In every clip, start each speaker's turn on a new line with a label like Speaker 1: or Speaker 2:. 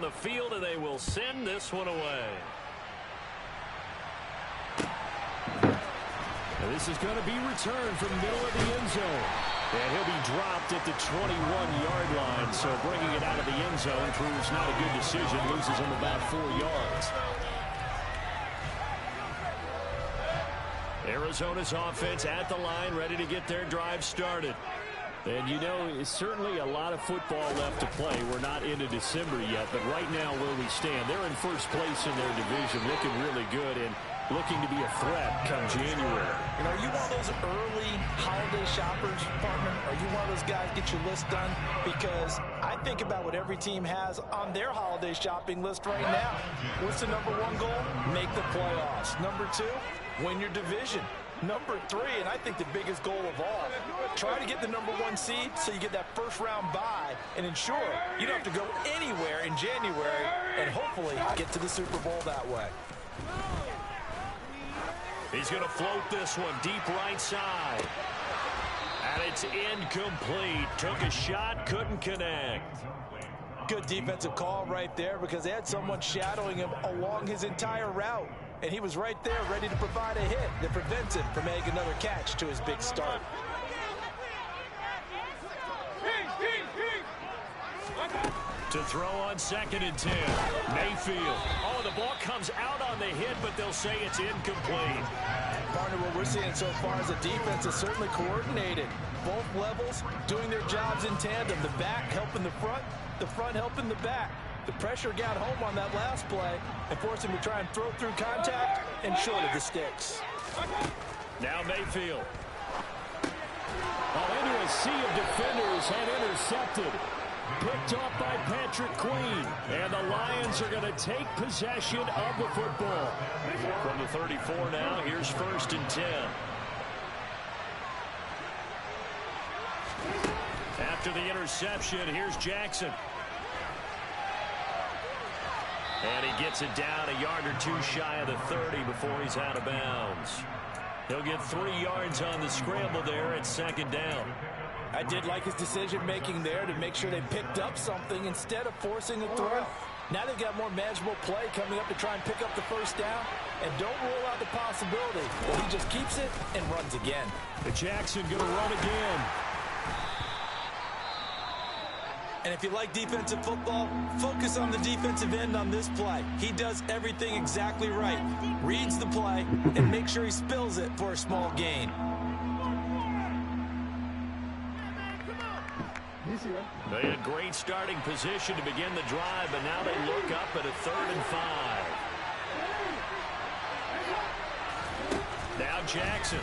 Speaker 1: on the field, and they will send this one away.
Speaker 2: And this is going to be returned from the middle of the end zone. And he'll be dropped at the 21-yard line. So bringing it out of the end zone proves not a good decision. Loses him about 4 yards. Arizona's offense at the line, ready to get their drive started. And, you know, it's certainly a lot of football left to play. We're not into December yet, but right now where we stand, they're in first place in their division, looking really good and looking to be a threat come January.
Speaker 3: You know, are you one of those early holiday shoppers, partner? Are you one of those guys get your list done? Because I think about what every team has on their holiday shopping list right now. What's the number one goal? Make the playoffs. Number two, win your division. Number three, and I think the biggest goal of all, try to get the number one seed so you get that first round bye and ensure you don't have to go anywhere in January and hopefully get to the Super Bowl that way.
Speaker 1: He's going to float this one deep right side. And it's incomplete. Took a shot, couldn't connect.
Speaker 3: Good defensive call right there because they had someone shadowing him along his entire route. And he was right there ready to provide a hit that prevents him from making another catch to his big start.
Speaker 1: To throw on 2nd and 10. Mayfield. Oh, the ball comes out on the hit, but they'll say it's incomplete.
Speaker 3: Partner, what we're seeing so far is the defense is certainly coordinated. Both levels doing their jobs in tandem. The back helping the front helping the back. The pressure got home on that last play and forced him to try and throw through contact and short of the sticks.
Speaker 1: Now Mayfield.
Speaker 2: Into a sea of defenders and intercepted. Picked off by Patrick Queen. And the Lions are going to take possession of the football.
Speaker 1: From the 34 now, here's 1st and 10. After the interception, here's Jackson. And he gets it down a yard or two shy of the 30 before he's out of bounds. He'll get 3 yards on the scramble there at 2nd down.
Speaker 3: I did like his decision-making there to make sure they picked up something instead of forcing a throw. Now they've got more manageable play coming up to try and pick up the 1st down. And don't rule out the possibility that he just keeps it and runs again.
Speaker 2: Jackson going to run again.
Speaker 3: And if you like defensive football, focus on the defensive end on this play. He does everything exactly right. Reads the play and makes sure he spills it for a small gain.
Speaker 1: They had great starting position to begin the drive, but now they look up at a 3rd and 5. Now Jackson.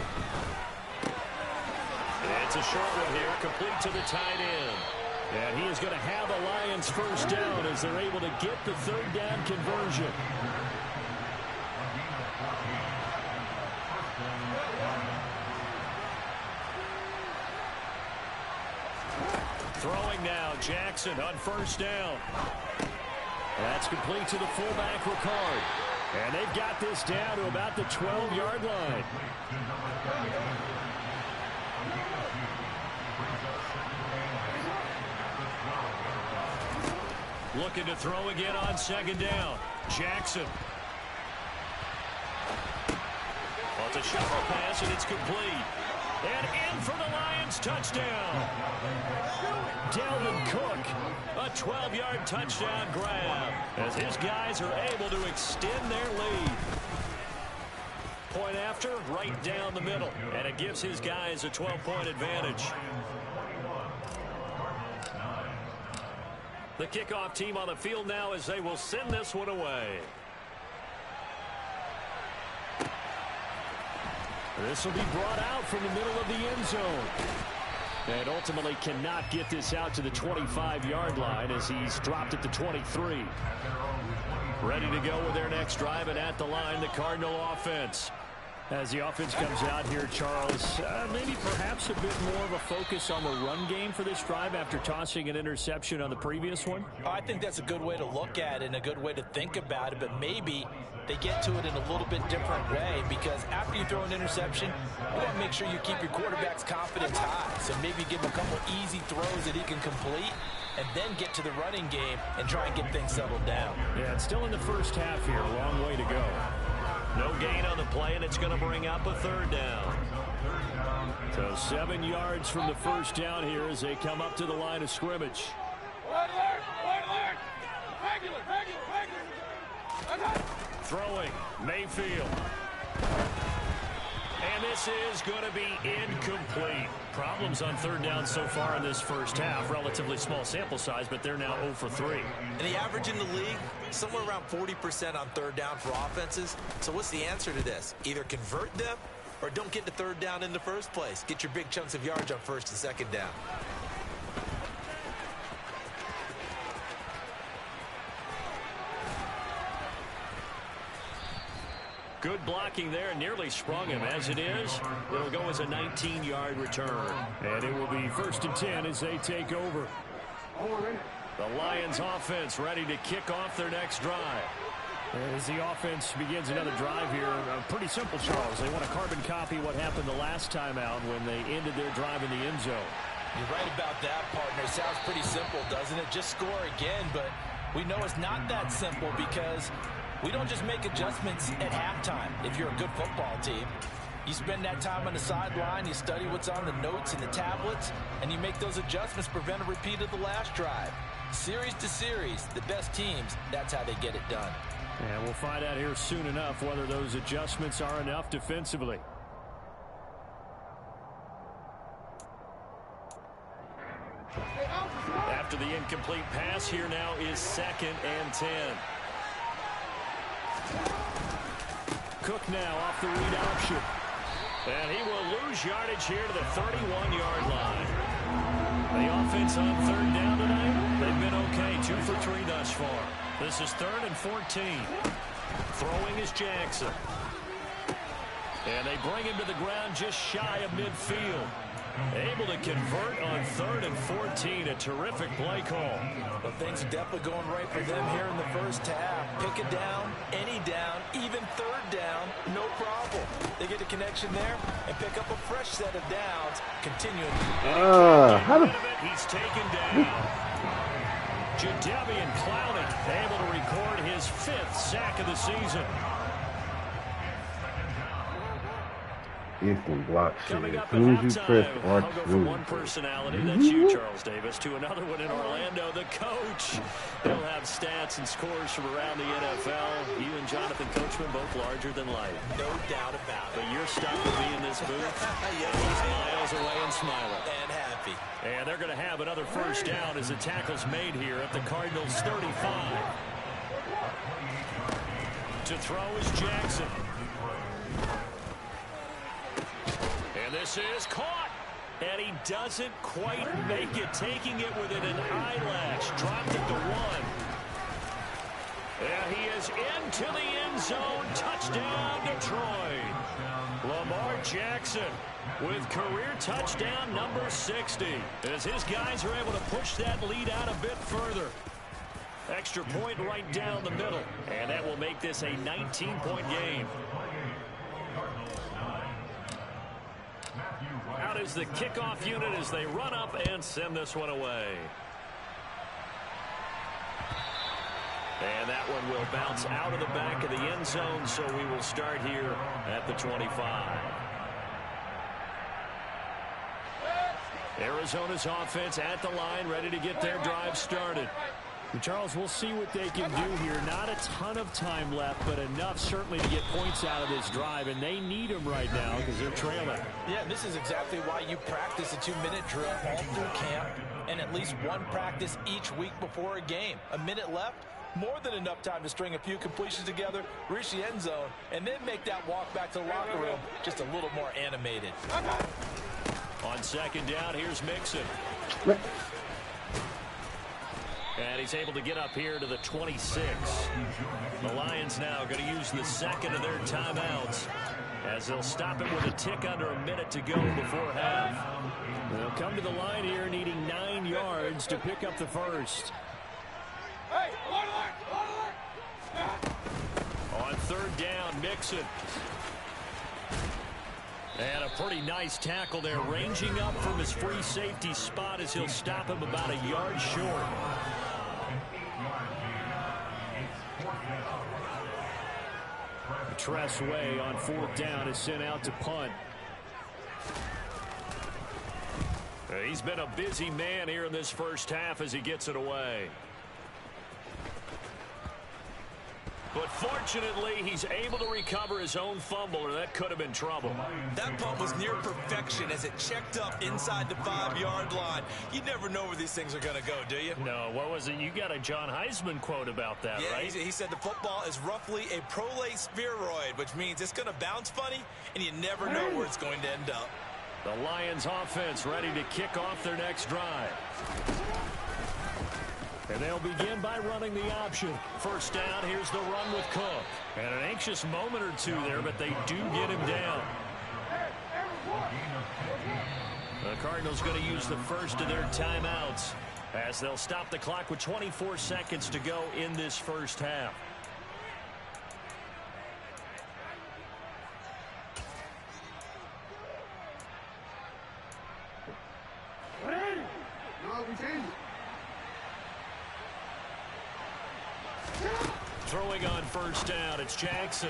Speaker 1: And it's a short one here, complete to the tight end.
Speaker 2: And he is going to have the Lions 1st down as they're able to get the 3rd down conversion.
Speaker 1: Throwing now, Jackson on 1st down.
Speaker 2: That's complete to the fullback, Ricard. And they've got this down to about the 12-yard line.
Speaker 1: Looking to throw again on 2nd down. Jackson. Well, it's a shovel pass, and it's complete. And in for the Lions touchdown.
Speaker 2: Dalvin Cook.
Speaker 1: A 12-yard touchdown grab as his guys are able to extend their lead. Point after, right down the middle. And it gives his guys a 12-point advantage. The kickoff team on the field now as they will send this one away.
Speaker 2: This will be brought out from the middle of the end zone. And ultimately cannot get this out to the 25-yard line as he's dropped at the 23.
Speaker 1: Ready to go with their next drive, and at the line, the Cardinal offense.
Speaker 2: As the offense comes out here, Charles, maybe perhaps a bit more of a focus on the run game for this drive after tossing an interception on the previous one?
Speaker 3: I think that's a good way to look at it and a good way to think about it, but maybe they get to it in a little bit different way because after you throw an interception, you want to make sure you keep your quarterback's confidence high. So maybe give him a couple easy throws that he can complete and then get to the running game and try and get things settled down.
Speaker 2: Yeah, it's still in the first half here. A long way to go.
Speaker 1: No gain on the play, and it's going to bring up a third down.
Speaker 2: So 7 yards from the first down here as they come up to the line of scrimmage. Throwing, Mayfield.
Speaker 1: And this is going to be incomplete.
Speaker 2: Problems on third down so far in this first half. Relatively small sample size, but they're now 0 for 3.
Speaker 3: And the average in the league, somewhere around 40% on third down for offenses. So what's the answer to this? Either convert them or don't get to third down in the first place. Get your big chunks of yards on first and second down.
Speaker 1: Good blocking there, nearly sprung him. As it is, it'll go as a 19-yard return.
Speaker 2: And it will be 1st and 10 as they take over.
Speaker 1: The Lions offense ready to kick off their next drive.
Speaker 2: As the offense begins another drive here, pretty simple, Charles. They want to carbon copy what happened the last time out when they ended their drive in the end zone.
Speaker 3: You're right about that, partner. Sounds pretty simple, doesn't it? Just score again, but we know it's not that simple because we don't just make adjustments at halftime. If you're a good football team, you spend that time on the sideline, you study what's on the notes and the tablets, and you make those adjustments, prevent a repeat of the last drive. Series to series, the best teams, that's how they get it done.
Speaker 2: And we'll find out here soon enough whether those adjustments are enough defensively.
Speaker 1: After the incomplete pass, here now is 2nd and 10.
Speaker 2: Cook now off the read option.
Speaker 1: And he will lose yardage here to the 31-yard line. The offense on third down tonight, they've been okay. 2 for 3 thus far. This is 3rd and 14. Throwing is Jackson. And they bring him to the ground just shy of midfield. Able to convert on 3rd and 14. A terrific play call.
Speaker 3: But things are definitely going right for them here in the first half. Pick a down, any down, even third down, no problem. They get a connection there and pick up a fresh set of downs. Continuing.
Speaker 1: He's taken down. Jadeveon Clowney able to record his 5th sack of the season.
Speaker 4: Instant block shit.
Speaker 1: Coming
Speaker 4: As
Speaker 1: up
Speaker 4: soon
Speaker 1: at
Speaker 4: as you
Speaker 1: halftime,
Speaker 4: press
Speaker 1: I'll go from
Speaker 4: R2.
Speaker 1: one personality, that's you, Charles Davis, to another one in Orlando, the coach. He'll have stats and scores from around the NFL. You and Jonathan Coachman both larger than life.
Speaker 3: No doubt about it.
Speaker 1: But you're stuck with me in this booth.
Speaker 3: Yeah,
Speaker 1: he's miles away and smiling.
Speaker 3: And happy.
Speaker 1: And they're going to have another first down as the tackle's made here at the Cardinals' 35. To throw is Jackson. And this is caught. And he doesn't quite make it, taking it within an eyelash. Dropped it to 1. And he is into the end zone. Touchdown, Detroit. Lamar Jackson with career touchdown number 60. As his guys are able to push that lead out a bit further. Extra point right down the middle. And that will make this a 19-point game. Out is the kickoff unit as they run up and send this one away. And that one will bounce out of the back of the end zone, so we will start here at the 25. Arizona's offense at the line, ready to get their drive started.
Speaker 2: And Charles, we'll see what they can do here. Not a ton of time left, but enough certainly to get points out of this drive, and they need them right now because they're trailing.
Speaker 3: Yeah, this is exactly why you practice a 2-minute drill all through camp and at least one practice each week before a game. A minute left, more than enough time to string a few completions together, reach the end zone, and then make that walk back to the locker room just a little more animated.
Speaker 1: On second down, here's Mixon. And he's able to get up here to the 26. The Lions now going to use the second of their timeouts as they'll stop it with a tick under a minute to go before half.
Speaker 2: They'll come to the line here needing 9 yards to pick up the first.
Speaker 1: On third down, Mixon. And a pretty nice tackle there, ranging up from his free safety spot as he'll stop him about a yard short. Tressway on 4th down is sent out to punt. He's been a busy man here in this first half as he gets it away. But fortunately, he's able to recover his own fumble, or that could have been trouble.
Speaker 3: That punt was near perfection as it checked up inside the 5-yard line. You never know where these things are going to go, do you?
Speaker 1: No, what was it? You got a John Heisman quote about that,
Speaker 3: yeah,
Speaker 1: right?
Speaker 3: He said the football is roughly a prolate spheroid, which means it's going to bounce funny, and you never know where it's going to end up.
Speaker 1: The Lions offense ready to kick off their next drive. And they'll begin by running the option. First down, here's the run with Cook. And an anxious moment or two there, but they do get him down. The Cardinals going to use the first of their timeouts as they'll stop the clock with 24 seconds to go in this first half. Throwing on first down, it's Jackson.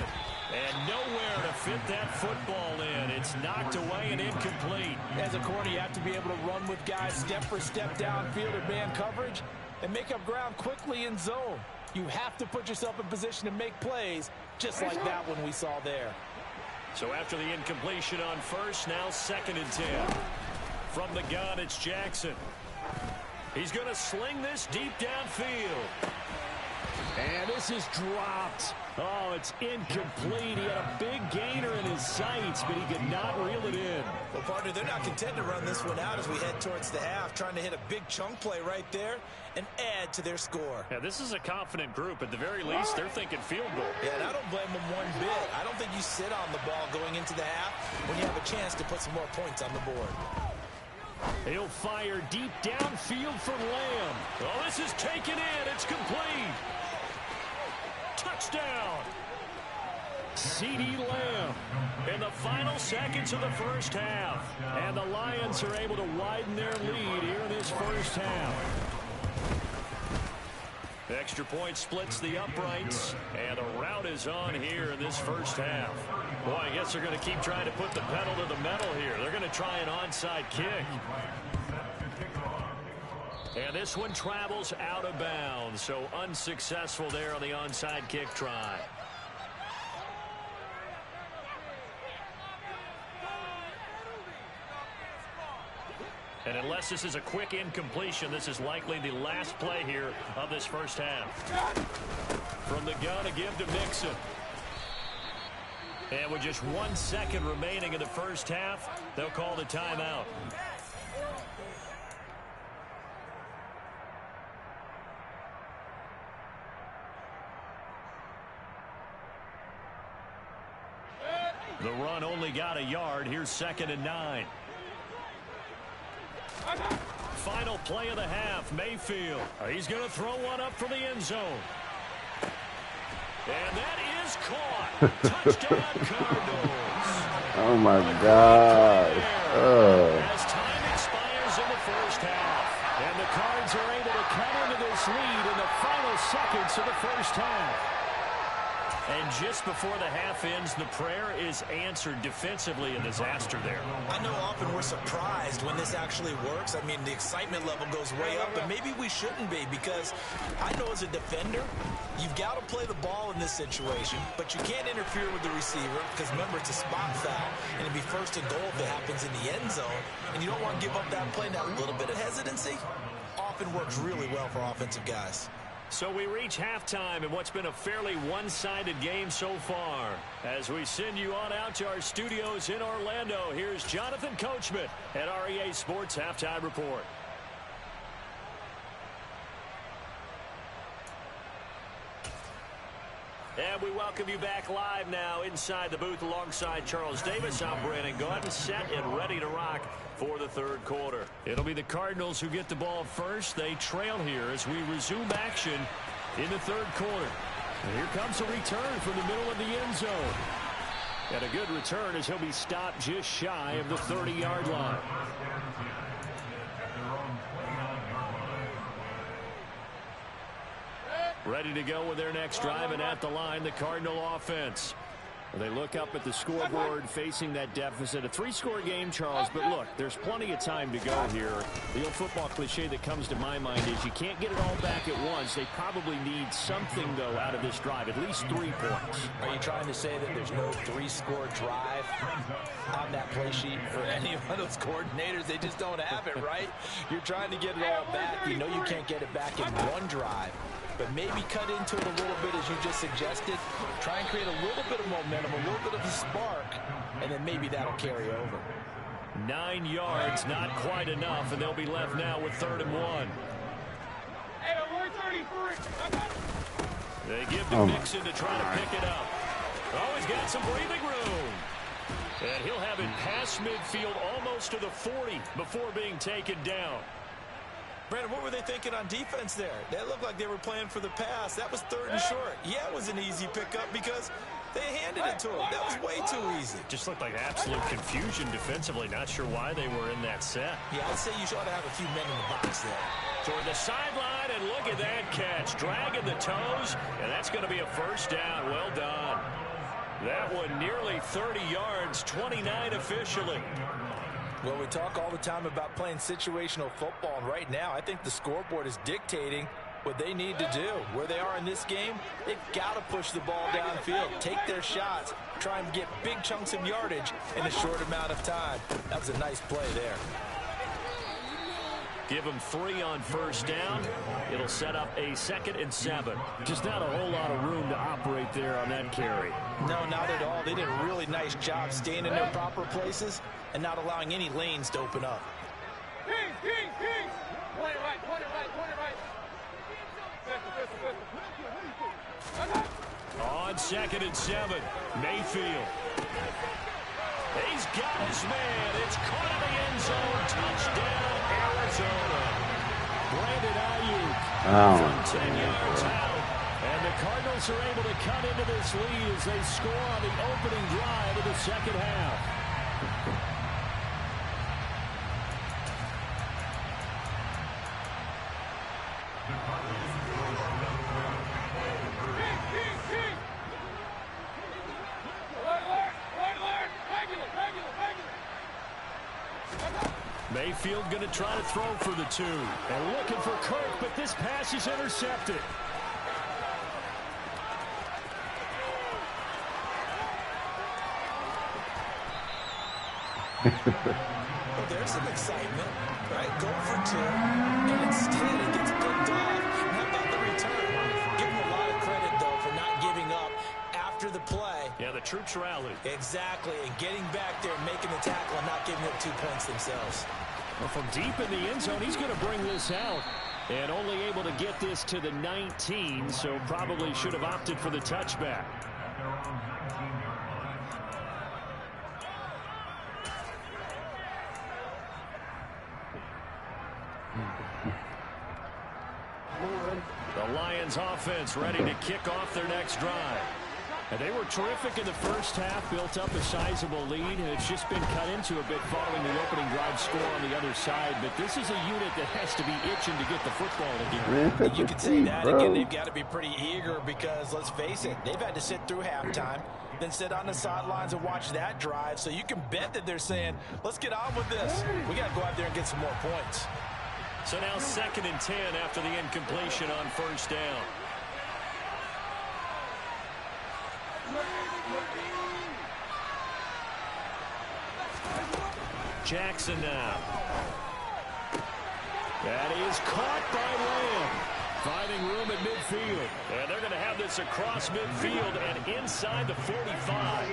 Speaker 1: And nowhere to fit that football in. It's knocked away and incomplete.
Speaker 3: As a corner, you have to be able to run with guys step for step downfield or man coverage and make up ground quickly in zone. You have to put yourself in position to make plays, just like that one we saw there.
Speaker 1: So after the incompletion on first, now 2nd and 10. From the gun, it's Jackson. He's going to sling this deep downfield. And this is dropped. Oh, it's incomplete. He had a big gainer in his sights, but he could not reel it in.
Speaker 3: Well, partner, they're not content to run this one out as we head towards the half, trying to hit a big chunk play right there and add to their score.
Speaker 1: Yeah, this is a confident group. At the very least, they're thinking field goal.
Speaker 3: Yeah, and I don't blame them one bit. I don't think you sit on the ball going into the half when you have a chance to put some more points on the board.
Speaker 1: He'll fire deep downfield for Lamb. Oh, this is taken in. It's complete. Touchdown. CeeDee Lamb in the final seconds of the first half. And the Lions are able to widen their lead here in this first half. The extra point splits the uprights, and the route is on here in this first half. Boy, I guess they're going to keep trying to put the pedal to the metal here. They're going to try an onside kick. And this one travels out of bounds, so unsuccessful there on the onside kick try. And unless this is a quick incompletion, this is likely the last play here of this first half. From the gun, a give to Mixon. And with just 1 second remaining in the first half, they'll call the timeout. The run only got a yard. Here's 2nd and 9. Final play of the half, Mayfield. He's going to throw one up for the end zone. And that is caught. Touchdown, Cardinals.
Speaker 4: Oh, my God.
Speaker 1: As time expires in the first half. And the Cards are able to cut into this lead in the final seconds of the first half. And just before the half ends, the prayer is answered defensively. A disaster there.
Speaker 3: I know often we're surprised when this actually works. I mean, the excitement level goes way up, but maybe we shouldn't be, because I know as a defender, you've got to play the ball in this situation, but you can't interfere with the receiver because, remember, it's a spot foul, and it'd be 1st and goal if it happens in the end zone, and you don't want to give up that play. That little bit of hesitancy often works really well for offensive guys.
Speaker 1: So we reach halftime in what's been a fairly one-sided game so far. As we send you on out to our studios in Orlando, here's Jonathan Coachman at REA Sports Halftime Report. And we welcome you back live now inside the booth alongside Charles Davis. I'm Brandon Gaudin, set and ready to rock for the third quarter. It'll be the Cardinals who get the ball first. They trail here as we resume action in the third quarter. And here comes a return from the middle of the end zone.
Speaker 2: And a good return as he'll be stopped just shy of the 30-yard line. Ready to go with their next drive, and at the line, the Cardinal offense. They look up at the scoreboard facing that deficit. A 3-score game, Charles, but look, there's plenty of time to go here. The old football cliche that comes to my mind is you can't get it all back at once. They probably need something, though, out of this drive, at least 3 points.
Speaker 3: Are you trying to say that there's no 3-score drive on that play sheet for any of those coordinators? They just don't have it, right? You're trying to get it all back. You know you can't get it back in one drive. But maybe cut into it a little bit, as you just suggested. Try and create a little bit of momentum, a little bit of a spark, and then maybe that'll carry over.
Speaker 2: 9 yards, not quite enough, and they'll be left now with 3rd and 1. They give to Mixon to try to pick it up. Oh, he's got some breathing room. And he'll have it past midfield almost to the 40 before being taken down.
Speaker 3: Brandon, what were they thinking on defense there? They looked like they were playing for the pass. That was 3rd and short. Yeah, it was an easy pickup because they handed it to him. That was way too easy.
Speaker 1: Just looked like absolute confusion defensively. Not sure why they were in that set.
Speaker 3: Yeah, I'd say you should have a few men in the box there.
Speaker 2: Toward the sideline, and look at that catch. Dragging the toes, and that's going to be a 1st down. Well done. That one nearly 30 yards, 29 officially.
Speaker 3: Well, we talk all the time about playing situational football, and right now I think the scoreboard is dictating what they need to do. Where they are in this game, they've got to push the ball downfield, take their shots, try and get big chunks of yardage in a short amount of time. That was a nice play there.
Speaker 2: Give them 3 on 1st down. It'll set up a 2nd and 7. Just not a whole lot of room to operate there on that carry.
Speaker 3: No, not at all. They did a really nice job staying in their proper places and not allowing any lanes to open up.
Speaker 2: On 2nd and 7, Mayfield. He's got his man. It's caught in the end zone. Touchdown, Arizona. Brandon Ayuk from 10 yards out. And the Cardinals are able to cut into this lead as they score on the opening drive of the 2nd half. Mayfield going to try to throw for the 2. And looking for Kirk, but this pass is intercepted.
Speaker 3: Well, there's some excitement, right? Go for 2, and instead it gets picked off. How about the return? Give him a lot of credit, though, for not giving up after the play.
Speaker 1: Yeah, the troops rallied.
Speaker 3: Exactly, and getting back there and making the tackle and not giving up 2 points themselves.
Speaker 2: Well, from deep in the end zone, he's going to bring this out. And only able to get this to the 19, so probably should have opted for the touchback. The Lions offense ready to kick off their next drive. And they were terrific in the first half, built up a sizable lead. It's just been cut into a bit following the opening drive score on the other side. But this is a unit that has to be itching to get the football again.
Speaker 3: You could say that again. They've got to be pretty eager because, let's face it, they've had to sit through halftime, then sit on the sidelines and watch that drive. So you can bet that they're saying, let's get on with this. We got to go out there and get some more points.
Speaker 1: So now 2nd and 10 after the incompletion on 1st down. Jackson now.
Speaker 2: That is caught by Lamb. Finding room at midfield.
Speaker 1: And they're going to have this across midfield and inside the 45.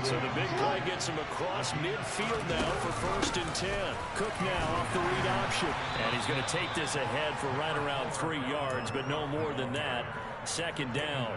Speaker 1: So the big play gets him across midfield now for 1st and 10.
Speaker 2: Cook now off the read option.
Speaker 1: And he's going to take this ahead for right around 3 yards, but no more than that. 2nd down.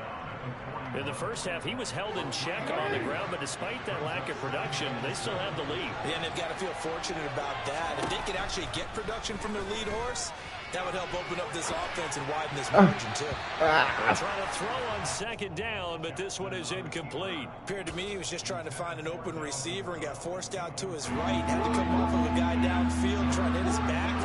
Speaker 1: In the first half, he was held in check on the ground, but despite that lack of production, they still have the lead.
Speaker 3: Yeah, and they've got to feel fortunate about that. If they could actually get production from their lead horse, That would help open up this offense and widen this margin, too.
Speaker 1: They're trying to throw on second down, but this one is incomplete.
Speaker 3: Appeared to me he was just trying to find an open receiver and got forced out to his right. Had to come off of a guy downfield, trying to hit his back.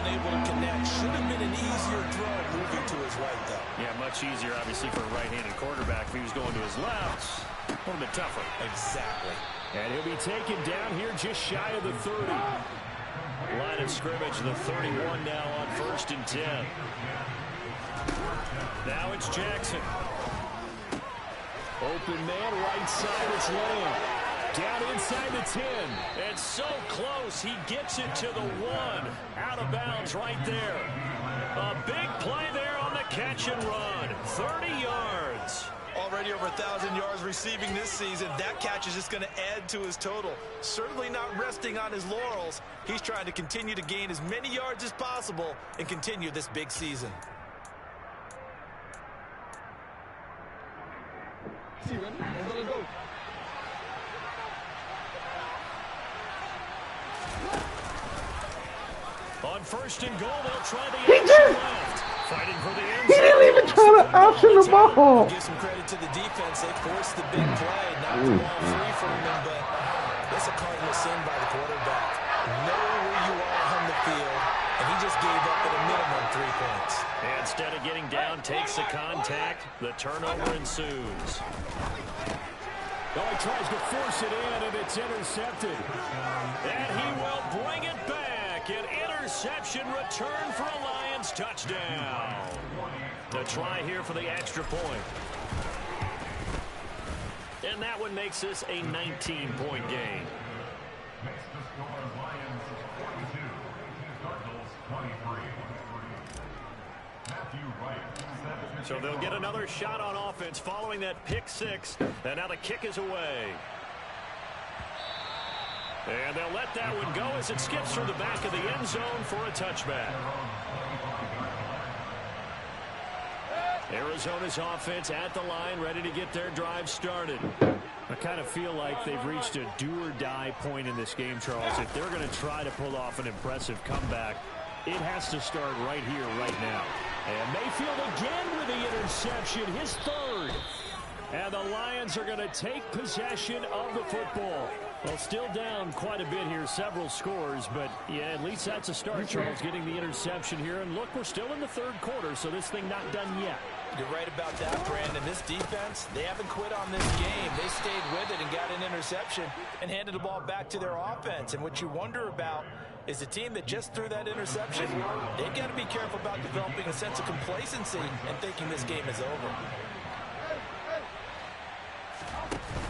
Speaker 3: Unable to connect. Should have been an easier throw moving to his right, though.
Speaker 1: Yeah, much easier, obviously, for a right-handed quarterback. If he was going to his left, a little bit tougher.
Speaker 3: Exactly.
Speaker 2: And he'll be taken down here just shy of the 30.
Speaker 1: Line of scrimmage, the 31 now on 1st and 10. Now it's Jackson.
Speaker 2: Open man, right side, it's Lamb. Down inside the 10.
Speaker 1: And so close, he gets it to the 1. Out of bounds right there. A big play there on the catch and run. 30 yards.
Speaker 3: Already over 1,000 yards receiving this season. That catch is just going to add to his total. Certainly not resting on his laurels. He's trying to continue to gain as many yards as possible and continue this big season.
Speaker 1: On 1st and goal, they'll try the option left. Fighting for the end zone.
Speaker 4: He didn't even try to option the ball.
Speaker 3: Give some credit to the defense. They forced the big play. Knocked the ball free from him, but it's a cardinal sin by the quarterback. Know where you are on the field, and he just gave up at a minimum 3 points.
Speaker 1: And instead of getting down, takes the contact. The turnover ensues.
Speaker 2: Oh, he tries to force it in, and it's intercepted.
Speaker 1: And he will bring it back. An interception return for a Lions touchdown. The try here for the extra point. And that one makes this a 19-point game. So they'll get another shot on offense following that pick 6. And now the kick is away. And they'll let that one go as it skips through the back of the end zone for a touchback. Arizona's offense at the line, ready to get their drive started.
Speaker 2: I kind of feel like they've reached a do-or-die point in this game, Charles. If they're going to try to pull off an impressive comeback, it has to start right here, right now.
Speaker 1: And Mayfield again with the interception, his 3rd.
Speaker 2: And the Lions are going to take possession of the football. Well, still down quite a bit here, several scores, but yeah, at least that's a start, Charles, getting the interception here. And look, we're still in the 3rd quarter, so this thing not done yet.
Speaker 3: You're right about that, Brandon. This defense, they haven't quit on this game. They stayed with it and got an interception and handed the ball back to their offense. And what you wonder about is the team that just threw that interception, they've got to be careful about developing a sense of complacency and thinking this game is over.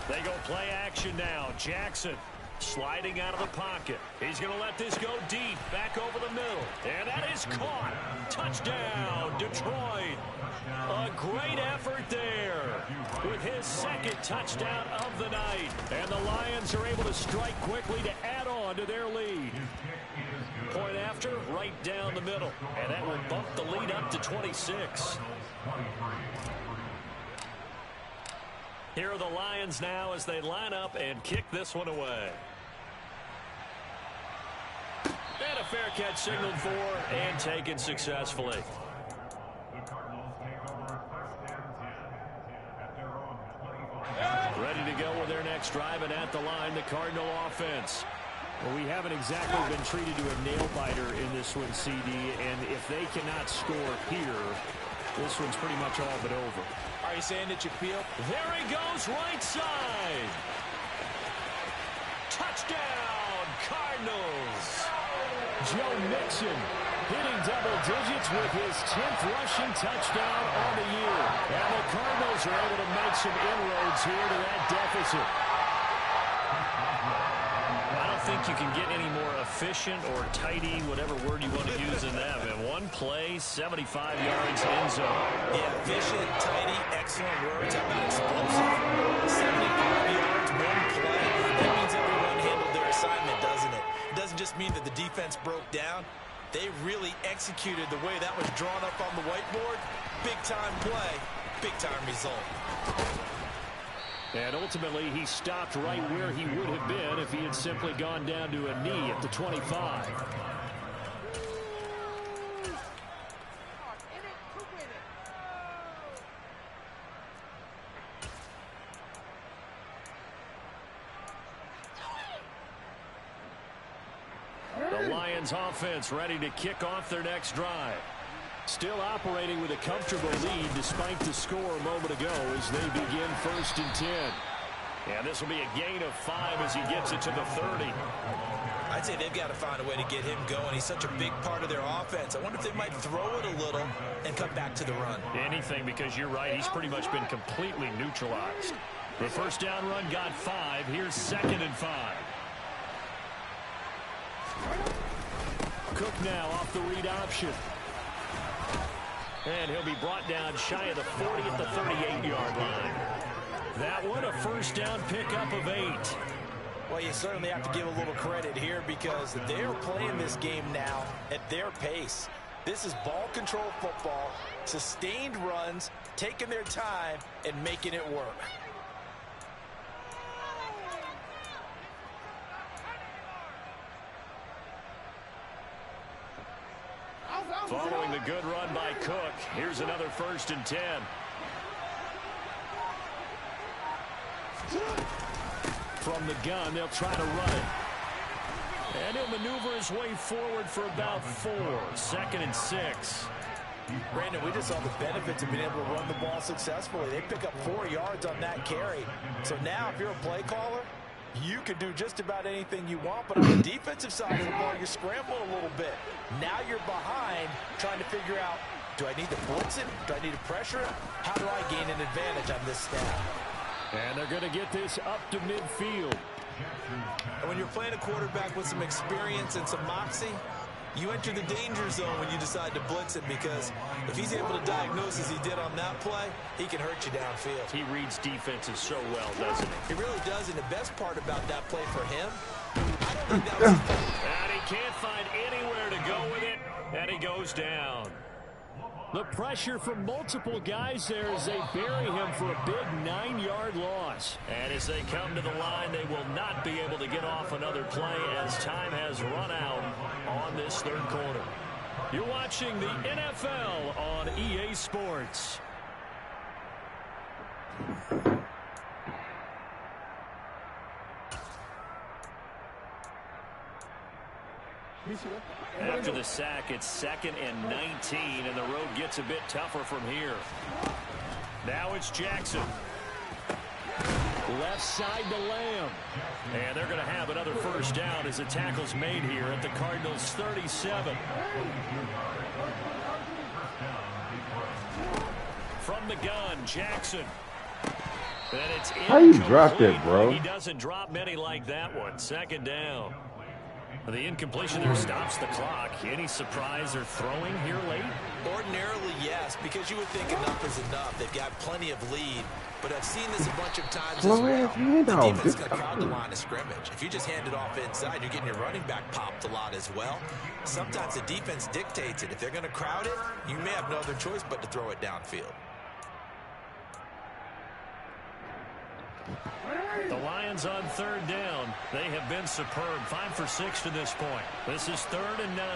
Speaker 1: They go play action now. Jackson sliding out of the pocket. He's going to let this go deep, back over the middle. And that is caught. Touchdown, Detroit. A great effort there with his 2nd touchdown of the night. And the Lions are able to strike quickly to add on to their lead. Point after, right down the middle. And that will bump the lead up to 26. Here are the Lions now as they line up and kick this one away. And a fair catch signaled for and taken successfully. Ready to go with their next drive, and at the line, the Cardinal offense.
Speaker 2: Well, we haven't exactly been treated to a nail-biter in this one, CD, and if they cannot score here, this one's pretty much all but over.
Speaker 3: Are you saying that you feel?
Speaker 1: There he goes, right side. Touchdown, Cardinals.
Speaker 2: Joe Mixon hitting double digits with his 10th rushing touchdown on the year.
Speaker 1: And the Cardinals are able to make some inroads here to that deficit. I don't think you can get any more efficient or tidy, whatever word you want to use in that. And one play, 75 yards end zone.
Speaker 3: Yeah, efficient, tidy, excellent words. How about explosive? 75 yards, one play. That means everyone handled their assignment, doesn't it? It doesn't just mean that the defense broke down. They really executed the way that was drawn up on the whiteboard. Big-time play, big-time result.
Speaker 2: And ultimately, he stopped right where he would have been if he had simply gone down to a knee at the 25.
Speaker 1: Lions offense ready to kick off their next drive.
Speaker 2: Still operating with a comfortable lead despite the score a moment ago as they begin 1st and 10.
Speaker 1: And this will be a gain of 5 as he gets it to the 30.
Speaker 3: I'd say they've got to find a way to get him going. He's such a big part of their offense. I wonder if they might throw it a little and come back to the run.
Speaker 1: Anything, because you're right. He's pretty much been completely neutralized. The first down run got 5. Here's 2nd and 5.
Speaker 2: Cook now off the read option.
Speaker 1: And he'll be brought down shy of the 40 at the 38-yard line. That one, a first down pickup of 8.
Speaker 3: Well, you certainly have to give a little credit here because they're playing this game now at their pace. This is ball control football, sustained runs, taking their time and making it work.
Speaker 1: Following the good run by Cook, here's another 1st and 10.
Speaker 2: From the gun, they'll try to run it.
Speaker 1: And he'll maneuver his way forward for about 4. 2nd and 6.
Speaker 3: Brandon, we just saw the benefits of being able to run the ball successfully. They pick up 4 yards on that carry. So now if you're a play caller, you can do just about anything you want, but on the defensive side of the ball, you're scrambling a little bit. Now you're behind trying to figure out, do I need to blitz it? Do I need to pressure it? How do I gain an advantage on this snap?
Speaker 2: And they're going to get this up to midfield.
Speaker 3: And when you're playing a quarterback with some experience and some moxie, you enter the danger zone when you decide to blitz it, because if he's able to diagnose as he did on that play, he can hurt you downfield.
Speaker 1: He reads defenses so well, doesn't he?
Speaker 3: He really does, and the best part about that play for him, I don't think that was...
Speaker 1: And he can't find anywhere to go with it, and he goes down.
Speaker 2: The pressure from multiple guys there as they bury him for a big 9-yard loss.
Speaker 1: And as they come to the line, they will not be able to get off another play as time has run out on this 3rd quarter.
Speaker 2: You're watching the NFL on EA Sports.
Speaker 1: After the sack, it's 2nd and 19, and the road gets a bit tougher from here. Now it's Jackson.
Speaker 2: Left side to Lamb.
Speaker 1: And they're going to have another first down as the tackle's made here at the Cardinals' 37. From the gun, Jackson. And it's
Speaker 4: how you dropped it, bro?
Speaker 1: He doesn't drop many like that one. 2nd down. The incompletion there stops the clock. Any surprise they're throwing here late?
Speaker 3: Ordinarily, yes, because you would think enough is enough. They've got plenty of lead, but I've seen this a bunch of times as well. The defense is going to crowd the line of scrimmage. If you just hand it off inside, you're getting your running back popped a lot as well. Sometimes the defense dictates it. If they're going to crowd it, you may have no other choice but to throw it downfield.
Speaker 1: The Lions on 3rd down. They have been superb. 5 for 6 to this point. This is 3rd and 9.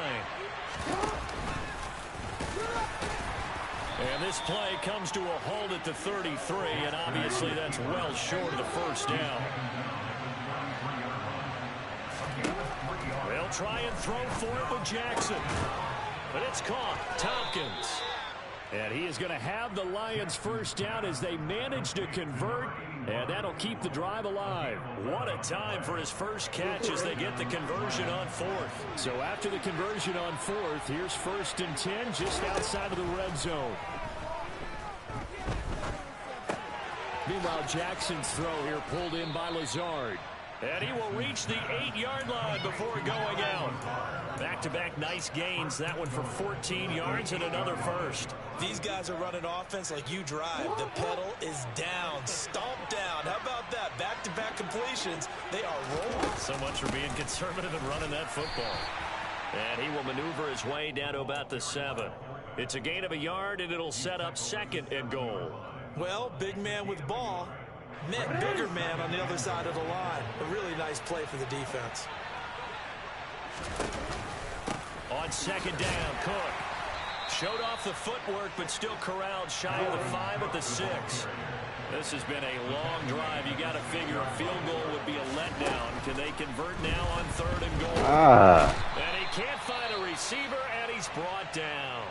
Speaker 1: And this play comes to a halt at the 33, and obviously that's well short of the first down. They'll try and throw for it with Jackson. But it's caught. Tompkins.
Speaker 2: And he is going to have the Lions first down as they manage to convert, and that'll keep the drive alive.
Speaker 1: What a time for his first catch as they get the conversion on 4th.
Speaker 2: So after the conversion on 4th, here's 1st and 10 just outside of the red zone. Meanwhile, Jackson's throw here pulled in by Lazard.
Speaker 1: And he will reach the 8-yard line before going out. Back-to-back nice gains. That one for 14 yards and another first.
Speaker 3: These guys are running offense like you drive. The pedal is down, stomped down. How about that? Back-to-back completions. They are rolling.
Speaker 1: So much for being conservative and running that football. And he will maneuver his way down to about the 7. It's a gain of a yard, and it'll set up 2nd and goal.
Speaker 3: Well, big man with ball met bigger man on the other side of the line. A really nice play for the defense.
Speaker 1: On 2nd down, Cook showed off the footwork, but still corralled shy of the 5 at the 6. This has been a long drive. You got to figure a field goal would be a letdown. Can they convert now on 3rd and goal? And he can't find a receiver, and he's brought down.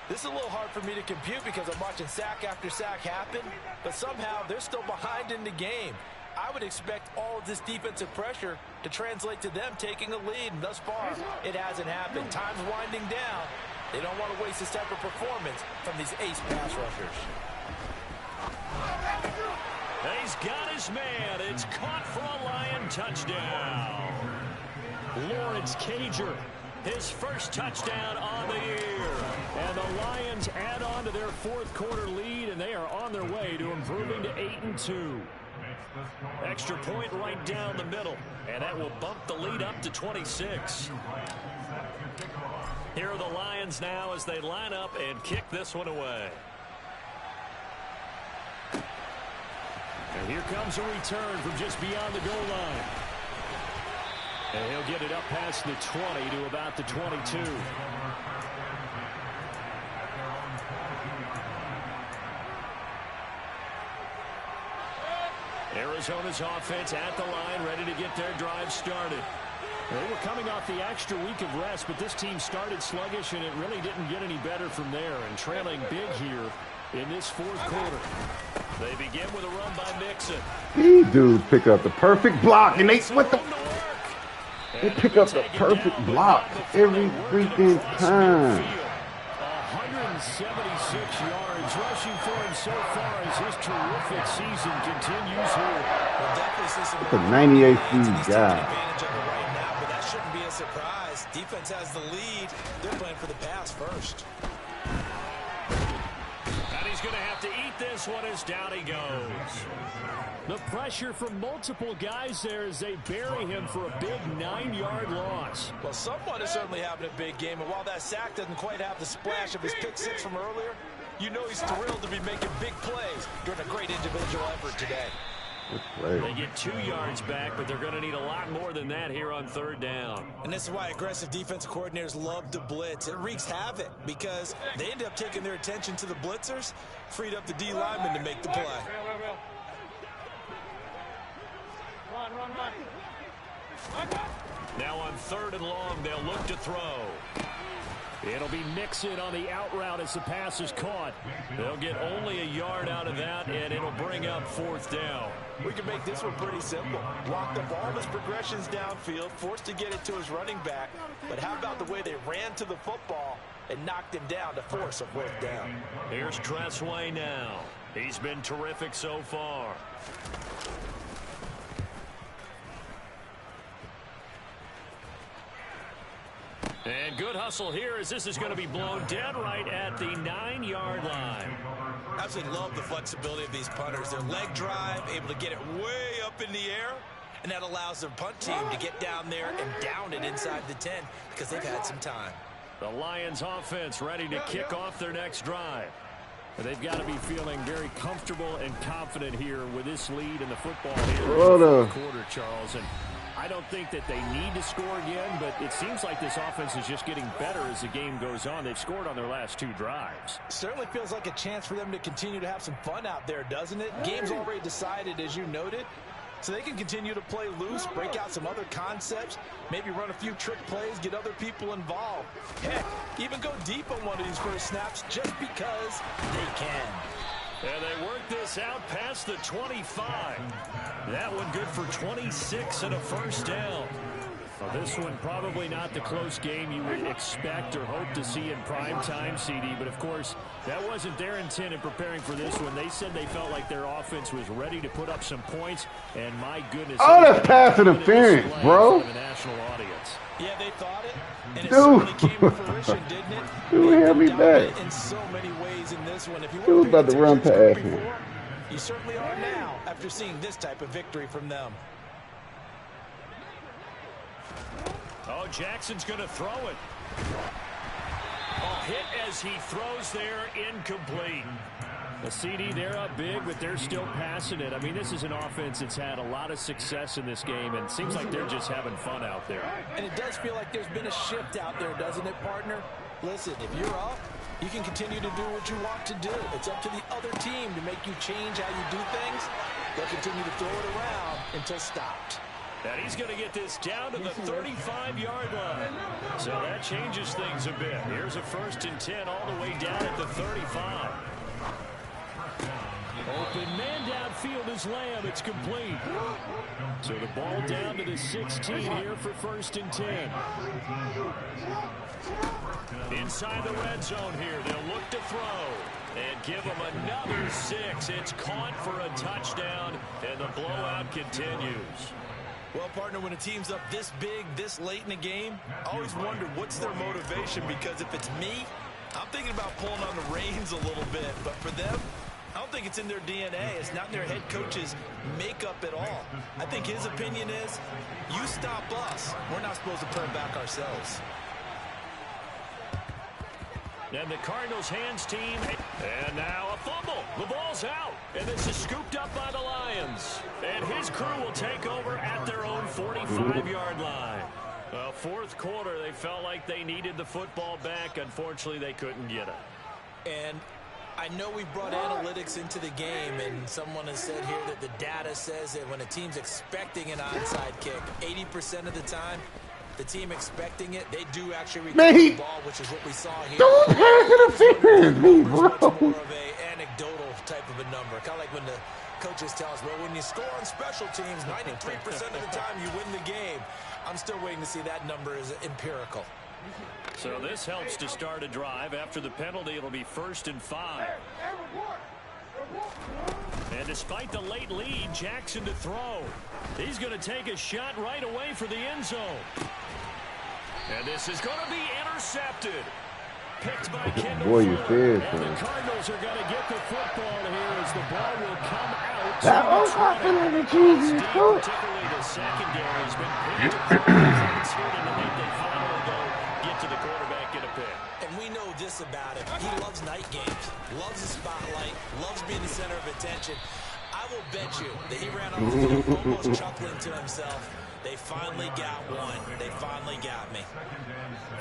Speaker 3: This is a little hard for me to compute because I'm watching sack after sack happen, but somehow they're still behind in the game. I would expect all of this defensive pressure to translate to them taking a lead, and thus far, it hasn't happened. Time's winding down. They don't want to waste this type of performance from these ace pass rushers.
Speaker 1: He's got his man. It's caught for a Lion touchdown. Lawrence Cager, his first touchdown on the year. And the Lions add on to their fourth quarter lead, and they are on their way to improving to 8-2. Extra point right down the middle, and that will bump the lead up to 26. Here are the Lions now as they line up and kick this one away. And here comes a return from just beyond the goal line. And he'll get it up past the 20 to about the 22. Arizona's offense at the line, ready to get their drive started. They were coming off the extra week of rest, but this team started sluggish, and it really didn't get any better from there, and trailing big here in this fourth quarter. They begin with a run by Mixon.
Speaker 4: These dudes pick up the perfect block, and they pick up the perfect block every freaking time.
Speaker 2: 176 yards rushing for him so far as his terrific season continues here.
Speaker 3: We'll definitely see some
Speaker 4: It's a 98 feet guy.
Speaker 3: advantage of it right now, but that shouldn't be a surprise. Defense has the lead. They're playing for the pass first.
Speaker 1: And he's going to have to eat this one as down he goes.
Speaker 2: The pressure from multiple guys there as they bury him for a big 9-yard loss.
Speaker 3: Well, someone is certainly having a big game, and while that sack doesn't quite have the splash of his pick six from earlier, you know he's thrilled to be making big plays during a great individual effort today.
Speaker 1: They get 2 yards back, but they're going to need a lot more than that here on third down.
Speaker 3: And this is why aggressive defensive coordinators love to blitz. It wreaks havoc because they end up taking their attention to the blitzers, freed up the D lineman to make the play.
Speaker 1: Now on third and long, they'll look to throw.
Speaker 2: It'll be Mixon on the out route as the pass is caught.
Speaker 1: They'll get only a yard out of that, and it'll bring up fourth down.
Speaker 3: We can make this one pretty simple. Blocked up all his progressions downfield, forced to get it to his running back. But how about the way they ran to the football and knocked him down to force a fourth down?
Speaker 1: Here's Tressway now. He's been terrific so far. And good hustle here as this is going to be blown dead right at the 9-yard line.
Speaker 3: Absolutely love the flexibility of these punters. Their leg drive, able to get it way up in the air, and that allows their punt team to get down there and down it inside the 10 because they've had some time.
Speaker 1: The Lions offense ready to kick off their next drive.
Speaker 2: They've got to be feeling very comfortable and confident here with this lead in the football here in the fourth quarter, Charles. And I don't think that they need to score again, but it seems like this offense is just getting better as the game goes on. They've scored on their last 2 drives.
Speaker 3: Certainly feels like a chance for them to continue to have some fun out there, doesn't it? Game's already decided, as you noted, so they can continue to play loose, break out some other concepts, maybe run a few trick plays, get other people involved. Heck, even go deep on one of these first snaps just because they can.
Speaker 1: And they work this out past the 25. That one good for 26 and a first down.
Speaker 2: Well, this one probably not the close game you would expect or hope to see in prime time, CD. But, of course, that wasn't their intent in preparing for this one. They said they felt like their offense was ready to put up some points. And, my goodness.
Speaker 4: Oh, that's pass interference, bro.
Speaker 2: The national audience.
Speaker 3: Yeah, they thought it. And it certainly came to fruition, didn't it?
Speaker 4: Dude, had me back.
Speaker 3: In so many ways in this one. If you
Speaker 4: He was about to run past me.
Speaker 3: before, you certainly are now after seeing this type of victory from them.
Speaker 1: Oh, Jackson's going to throw it. Oh, hit as he throws there, incomplete.
Speaker 2: The CD, they're up big, but they're still passing it. I mean, this is an offense that's had a lot of success in this game, and it seems like they're just having fun out there.
Speaker 3: And it does feel like there's been a shift out there, doesn't it, partner? Listen, if you're up, you can continue to do what you want to do. It's up to the other team to make you change how you do things. They'll continue to throw it around until stopped.
Speaker 1: And he's going to get this down to the 35-yard line. So that changes things a bit. Here's a 1st and 10 all the way down at the 35. Open man downfield is Lamb. It's complete. So the ball down to the 16 here for 1st and 10. Inside the red zone here. They'll look to throw and give him another 6. It's caught for a touchdown, and the blowout continues.
Speaker 3: Well, partner, when a team's up this big, this late in the game, I always wonder what's their motivation, because if it's me, I'm thinking about pulling on the reins a little bit. But for them, I don't think it's in their DNA. It's not in their head coach's makeup at all. I think his opinion is, you stop us, we're not supposed to turn back ourselves.
Speaker 1: And the Cardinals hands team, and now a fumble. The ball's out, and this is scooped up by the Lions. And his crew will take over at their own 45-yard line. Fourth quarter, they felt like they needed the football back. Unfortunately, they couldn't get it.
Speaker 3: And I know we brought analytics into the game, and someone has said here that the data says that when a team's expecting an onside kick, 80% of the time, the team expecting it, they do actually recover the ball, which is what we saw here.
Speaker 4: Don't pass interference me, bro.
Speaker 3: More of a anecdotal type of a number. Kind of like when the coaches tell us, well, when you score on special teams, 93% of the time you win the game. I'm still waiting to see that number is empirical.
Speaker 1: So this helps to start a drive. After the penalty, it'll be 1st and 5. And despite the late lead, Jackson to throw. He's going to take a shot right away for the end zone. And this is going to be intercepted. Picked by Kendall.
Speaker 4: Boy, you
Speaker 1: Fuller.
Speaker 4: fast,
Speaker 1: And
Speaker 4: man.
Speaker 1: the Cardinals are going to get the football here as the ball will come out.
Speaker 4: That was popping like a cheesy coach.
Speaker 1: Particularly the secondary has been picked apart here tonight. They finally go get to the quarterback in a pick.
Speaker 3: And we know this about him. He loves night games, loves the spotlight, loves being the center of attention. I will bet you that he ran off the field almost chuckling to himself. They finally got one. They finally got me.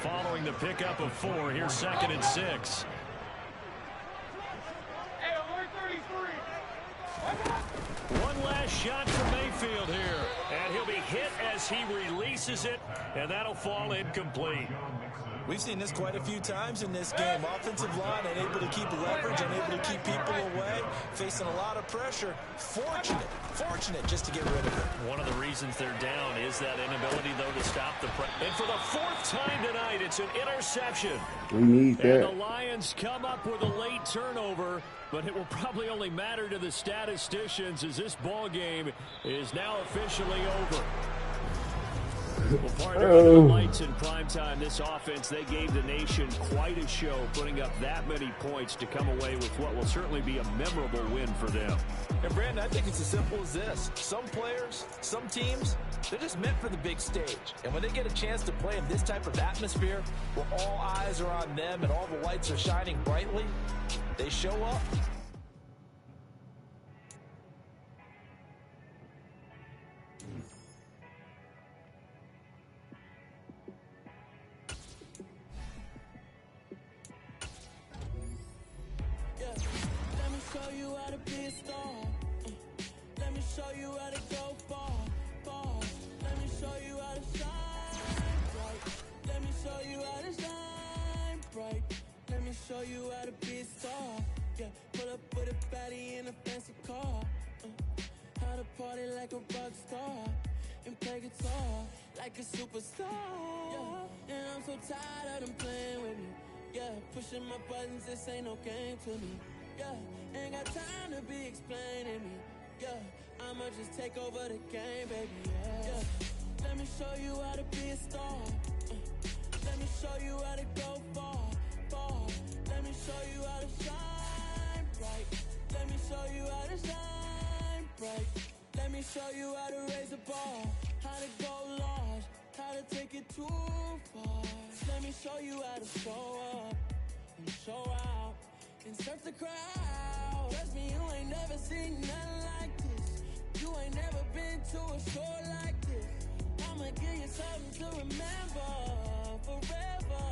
Speaker 1: Following the pickup of 4, here's 2nd and 6. One last shot from Mayfield here. And he'll be hit as he releases it, and that'll fall incomplete.
Speaker 3: We've seen this quite a few times in this game. Offensive line unable to keep leverage, unable to keep people away, facing a lot of pressure. Fortunate just to get rid of it.
Speaker 1: One of the reasons they're down is that inability, though, to stop the pressure. And for the 4th time tonight, it's an interception.
Speaker 4: We need
Speaker 1: And
Speaker 4: that.
Speaker 1: the Lions come up with a late turnover, but it will probably only matter to the statisticians as this ball game is now officially over. Well, partner, under the lights in primetime, this offense, they gave the nation quite a show, putting up that many points to come away with what will certainly be a memorable win for them.
Speaker 3: And Brandon, I think it's as simple as this. Some players, some teams, they're just meant for the big stage. And when they get a chance to play in this type of atmosphere, where all eyes are on them and all the lights are shining brightly, they show up.
Speaker 5: Show you how to be a star. Yeah, pull up with a baddie in a fancy car. How to party like a rock star and play guitar like a superstar. Yeah, and I'm so tired of them playing with me. Yeah, pushing my buttons, this ain't no game to me. Yeah, ain't got time to be explaining me. Yeah, I'ma just take over the game, baby. Yeah, let me show you how to be a star. Let me show you how to go far. Let me show you how to shine bright. Let me show you how to shine bright. Let me show you how to raise the bar, how to go large, how to take it too far. Let me show you how to show up and show out and surf the crowd. Trust me, you ain't never seen nothing like this. You ain't never been to a show like this. I'ma give you something to remember forever.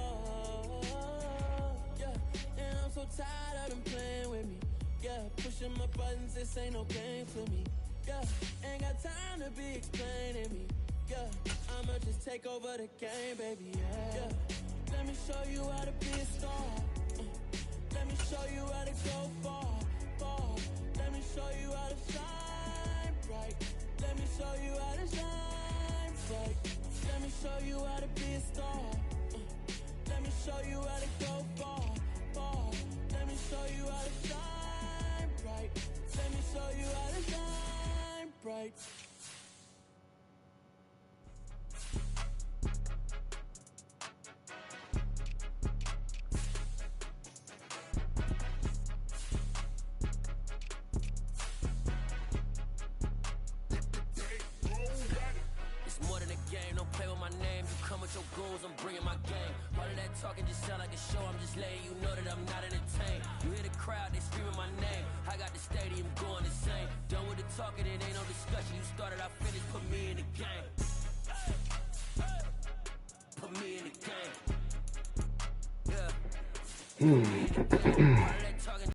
Speaker 5: And I'm so tired of them playing with me. Yeah, pushing my buttons, this ain't no game to me. Yeah, ain't got time to be explaining me. Yeah, I'ma just take over the game, baby, yeah. Let me show you how to be a star. Let me show you how to go far, far. Let me show you how to shine bright. Let me show you how to shine bright. Let me show you how to be a star. Let me show you how to go far, far. Let me show you how to shine bright. Let me show you how to shine bright.
Speaker 6: Your goals, I'm bringing my game. All of that talking just sound like a show. I'm just letting you know that I'm not entertained. You hear the crowd, they screaming my name. I got the stadium going insane. Done with the talking, it ain't no discussion. You started, I finished, put me in the game. Put me in the game. Yeah.